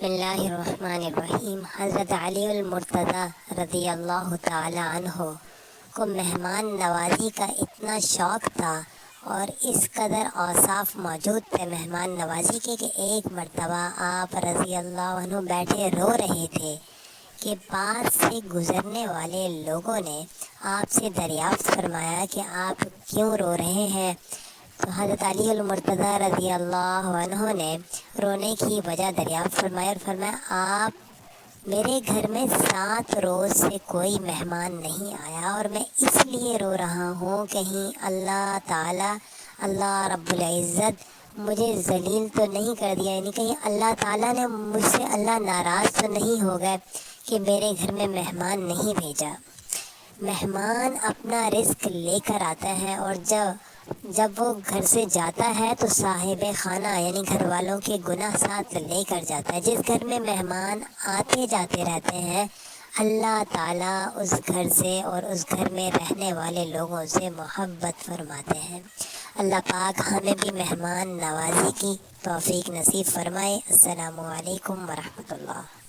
بسم اللہ الرحمن الرحیم۔ حضرت علی المرتضیٰ رضی اللہ تعالی عنہ کو مہمان نوازی کا اتنا شوق تھا اور اس قدر اوصاف موجود تھے مہمان نوازی کے کہ ایک مرتبہ آپ رضی اللہ عنہ بیٹھے رو رہے تھے کہ پاس سے گزرنے والے لوگوں نے آپ سے دریافت فرمایا کہ آپ کیوں رو رہے ہیں؟ تو حضرت علی المرتضیٰ رضی اللہ عنہ نے رونے کی وجہ دریافت فرمایا اور فرمایا آپ میرے گھر میں 7 روز سے کوئی مہمان نہیں آیا اور میں اس لیے رو رہا ہوں کہیں اللہ تعالیٰ اللہ رب العزت مجھے ذلیل تو نہیں کر دیا، یعنی کہیں اللہ تعالیٰ نے مجھ سے اللہ ناراض تو نہیں ہو گئے کہ میرے گھر میں مہمان نہیں بھیجا۔ مہمان اپنا رزق لے کر آتا ہے اور جب وہ گھر سے جاتا ہے تو صاحب خانہ یعنی گھر والوں کے گناہ ساتھ لے کر جاتا ہے۔ جس گھر میں مہمان آتے جاتے رہتے ہیں اللہ تعالیٰ اس گھر سے اور اس گھر میں رہنے والے لوگوں سے محبت فرماتے ہیں۔ اللہ پاک ہمیں بھی مہمان نوازی کی توفیق نصیب فرمائے۔ السلام علیکم ورحمۃ اللہ۔